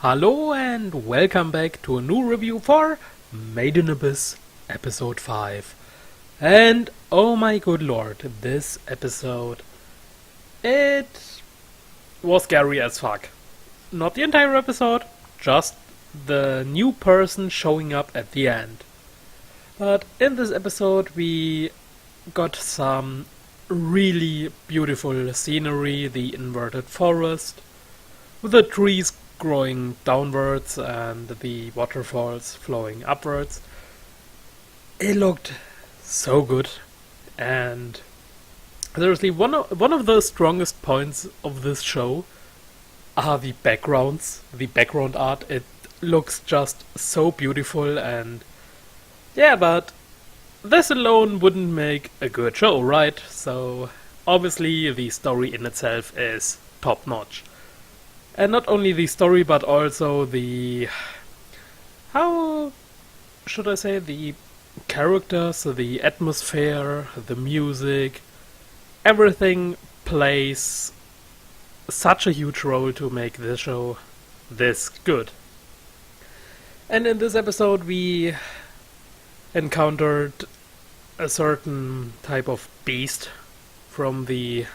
Hello and welcome back to a new review for Made in Abyss episode 5. And oh my good lord, this episode, it was scary as fuck. Not the entire episode, just the new person showing up at the end. But in this episode we got some really beautiful scenery, the inverted forest, with the trees growing downwards and the waterfalls flowing upwards. It looked so good, and seriously, one of the strongest points of this show are the backgrounds, the background art. It looks just so beautiful, and yeah, but this alone wouldn't make a good show, right? So obviously the story in itself is top notch. And not only the story, but also the, how should I say, the characters, the atmosphere, the music, everything plays such a huge role to make this show this good. And in this episode we encountered a certain type of beast from the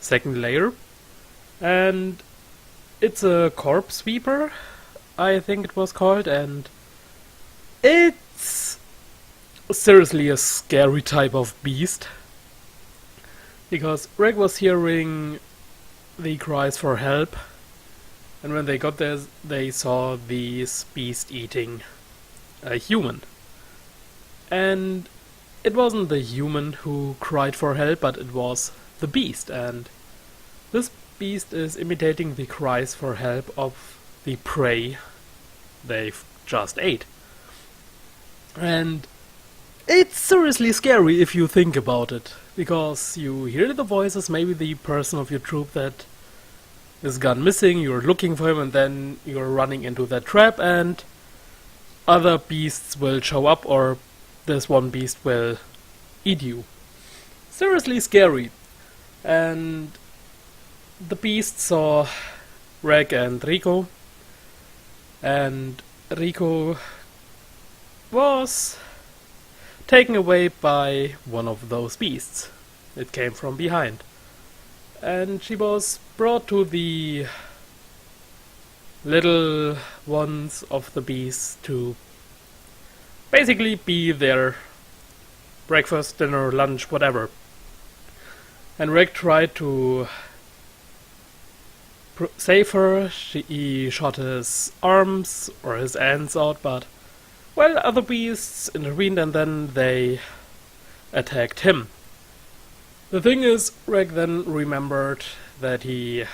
second layer, and it's a corpse sweeper, I think it was called, and it's seriously a scary type of beast. Because Reg was hearing the cries for help, and when they got there, they saw this beast eating a human. And it wasn't the human who cried for help, but it was the beast, and this beast is imitating the cries for help of the prey they've just ate. And it's seriously scary if you think about it, because you hear the voices, maybe the person of your troop that is gone missing, you're looking for him, and then you're running into that trap, and other beasts will show up, or this one beast will eat you. Seriously scary. And the beast saw Reg and Riko, and Riko was taken away by one of those beasts. It came from behind, and she was brought to the little ones of the beasts to basically be their breakfast, dinner, lunch, whatever. And Reg tried to save her. He shot his arms or his hands out, but well, other beasts intervened, and then they attacked him. The thing is, Reg then remembered that he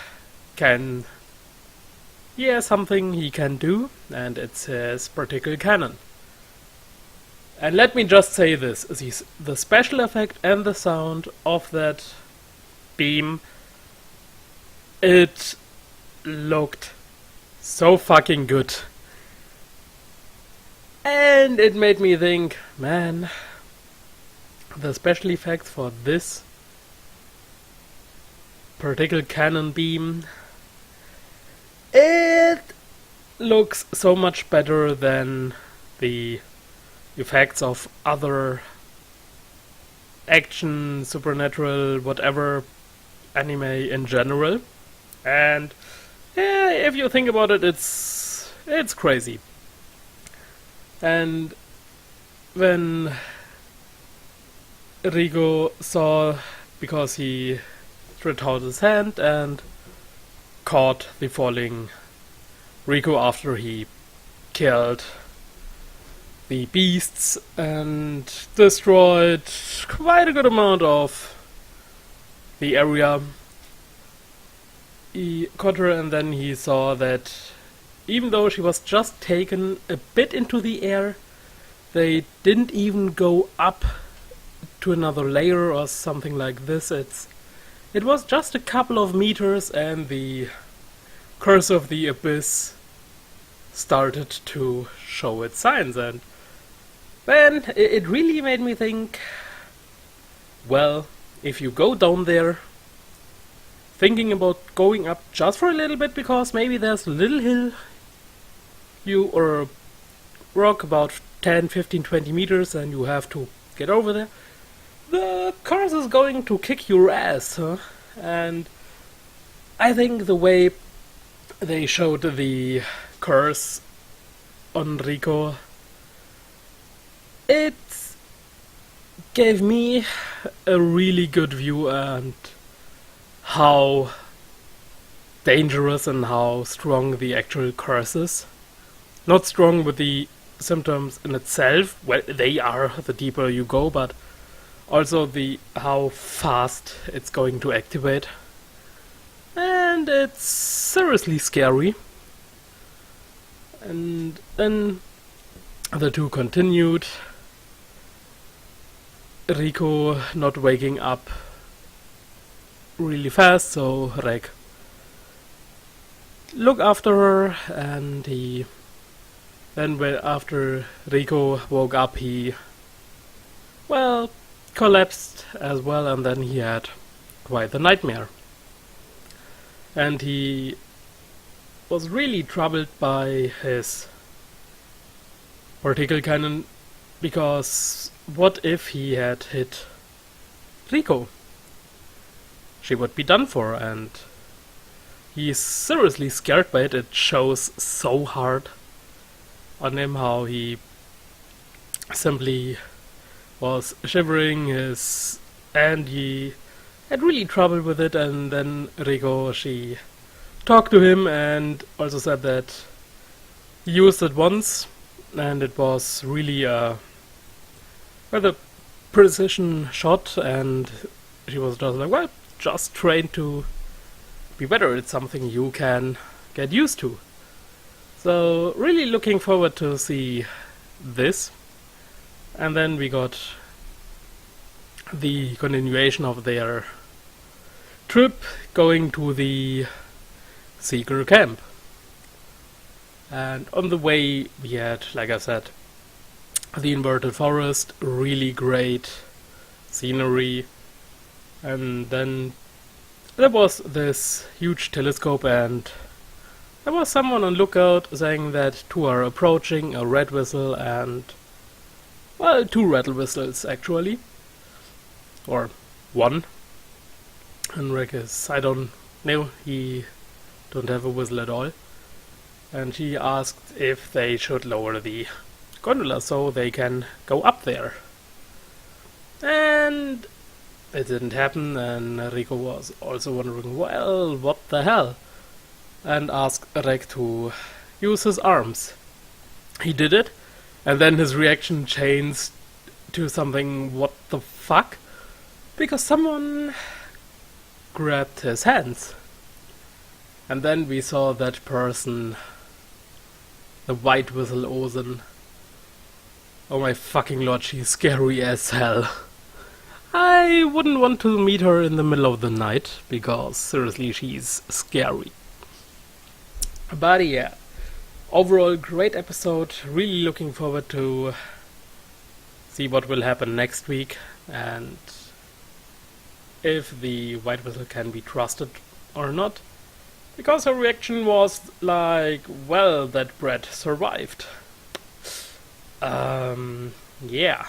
has something he can do, and it's his particle cannon. And let me just say this, the special effect and the sound of that beam, it looked so fucking good. And it made me think, man, the special effects for this particle cannon beam, it looks so much better than the effects of other action, supernatural, whatever anime in general. And yeah, if you think about it, it's crazy. And when Riko saw, because he stretched out his hand and caught the falling Riko after he killed the beasts and destroyed quite a good amount of the area, he caught her, and then he saw that even though she was just taken a bit into the air, they didn't even go up to another layer or something like this. It was just a couple of meters, and the curse of the abyss started to show its signs. And then it really made me think, well, if you go down there, thinking about going up just for a little bit, because maybe there's a little hill or a rock about 10, 15, 20 meters and you have to get over there. The course is going to kick your ass, huh? And I think the way they showed the course on Riko, it gave me a really good view and how dangerous and how strong the actual curse is. Not strong with the symptoms in itself, well, they are the deeper you go, but also the how fast it's going to activate. And it's seriously scary. And then the two continued. Riko not waking up really fast, so Reg look after her, and after Riko woke up, he collapsed as well, and then he had quite the nightmare. And he was really troubled by his particle cannon, because what if he had hit Riko? She would be done for, and he's seriously scared by it. It shows so hard on him how he simply was shivering and he had really trouble with it. And then Riko, she talked to him and also said that he used it once and it was really a rather precision shot, and she was just like, well, just train to be better. It's something you can get used to. So really looking forward to see this. And then we got the continuation of their trip, going to the Seeker camp. And on the way we had, like I said, the inverted forest, really great scenery, and then there was this huge telescope, and there was someone on lookout saying that two are approaching, a red whistle and, well, two rattle whistles actually, or one. And Reg is, I don't know, he don't have a whistle at all. And she asked if they should lower the gondola so they can go up there. And it didn't happen, and Riko was also wondering, well, what the hell? And asked Reg to use his arms. He did it, and then his reaction changed to something, what the fuck? Because someone grabbed his hands. And then we saw that person, the white whistle Ozen. Oh my fucking lord, she's scary as hell. I wouldn't want to meet her in the middle of the night, because seriously, she's scary. But yeah, overall great episode. Really looking forward to see what will happen next week, and if the white whistle can be trusted or not. Because her reaction was like, well, that Brett survived. Yeah.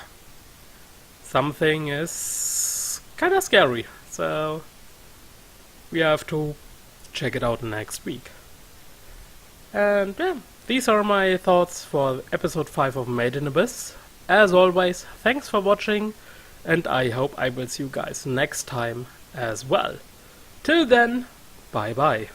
Something is kinda scary, so we have to check it out next week. And yeah, these are my thoughts for episode 5 of Made in Abyss. As always, thanks for watching, and I hope I will see you guys next time as well. Till then, bye bye.